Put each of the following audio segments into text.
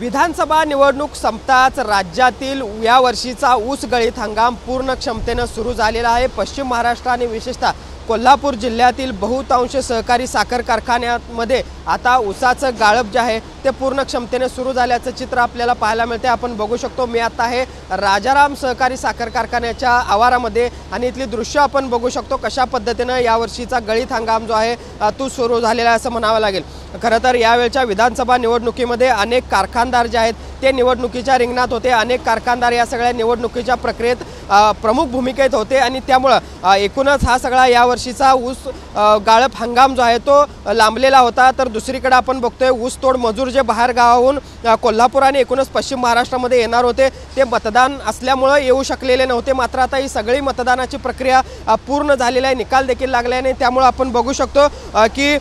विधानसभा निवडणूक संपताच राज्यातील या वर्षीचा ऊस गळीत हंगाम पूर्ण क्षमतेने सुरू झालेला आहे। पश्चिम महाराष्ट्र आणि विशेषतः कोल्हापूर जिल्ह्यातील बहुतांश सहकारी साखर कारखान्यांमध्ये आता ऊसाचं गाळप जे आहे ते पूर्ण क्षमतेने सुरू झाल्याचं चित्र आपल्याला पाहायला मिळते। आपण बघू शकतो, मी आता आहे राजाराम सहकारी साखर कारखान्याच्या आवारामध्ये आणि इथली दृश्य आपण बघू शकतो कशा पद्धतीने या वर्षीचा गळीत हंगाम जो आहे तो सुरू झालेला आहे असं म्हणावं लागेल। खरं तर यावेळच्या विधानसभा निवडणुकीमध्ये अनेक कारखानदार जे आहेत ते निवडणुकीच्या रिंगणात होते। अनेक कारखानदार या सगळ्या निवडणुकीच्या प्रक्रियेत प्रमुख भूमिकेत होते आणि त्यामुळे एकूणच हा सगळा या वर्षीचा ऊस गाळप हंगाम जो आहे तो लांबलेला होता। तर दुसरीकडे आपण बघतोय ऊस तोड मजूर जे बाहेर गावाहून कोल्हापूर आणि एकूणच पश्चिम महाराष्ट्रामध्ये येणार होते ते मतदान असल्यामुळे येऊ शकलेले नव्हते। मात्र आता ही सगळी मतदानाची प्रक्रिया पूर्ण झालेली आहे, निकाल देखील लागले आणि त्यामुळे आपण बघू शकतो की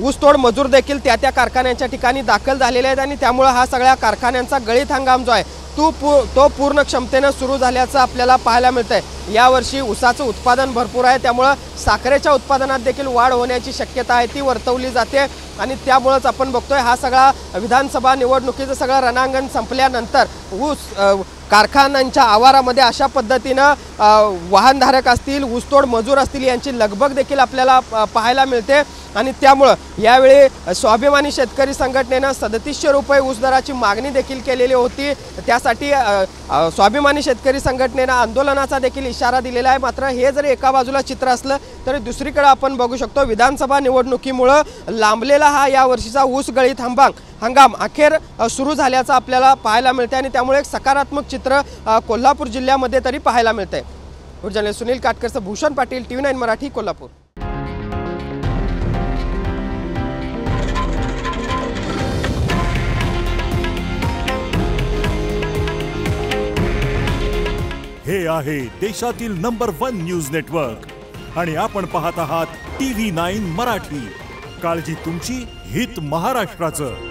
ऊस तोड मजूर देखील त्या कारखान्यांच्या ठिकाणी दाखल झालेले आहेत आणि त्यामुळे हा सगळ्या कारखान्यांचा गळीत हंगाम जो आहे तो पूर्ण क्षमतेने सुरू झाल्याचं आपल्याला पाहायला मिळतंय। यावर्षी ऊसाचं उत्पादन भरपूर आहे, त्यामुळे साखरेच्या उत्पादनात देखील वाढ होण्याची शक्यता आहे ती वर्तवली जाते आणि त्यामुळेच आपण बघतोय हा सगळा विधानसभा निवडणुकीचं सगळं रणांगण संपल्यानंतर ऊस कारखान्यांच्या आवारामध्ये अशा पद्धतीनं वाहनधारक असतील, ऊसतोड मजूर असतील यांची लगबग देखील आपल्याला पाहायला मिळते आणि त्यामुळे यावेळी स्वाभिमानी शेतकरी संघटनेने 3700 रुपये ऊस दराची मागणी देखील केलेली होती। त्यासाठी स्वाभिमानी शेतकरी संघटनेने आंदोलनाचा देखील इशारा दिलेला आहे। मात्र हे जरी एका बाजूला चित्र असलं तरी दुसरीकडे आपण बघू शकतो विधानसभा निवडणुकीमुळे लांबलेला हा या वर्षीचा ऊस गळीत हंगाम अखेर सुरू झाल्याचं आपल्याला पाहायला मिळते आणि त्यामुळे एक सकारात्मक चित्र कोल्हापूर जिल्ह्यामध्ये तरी पाहायला मिळते। जर्नलिस्ट सुनील काटकरसह भूषण पाटील, TV9 मराठी, कोल्हापूर। हे आहे देशातील नंबर 1 न्यूज नेटवर्क आणि आपण पाहत आहात TV9 मराठी। काळजी तुमची, हित महाराष्ट्राचं।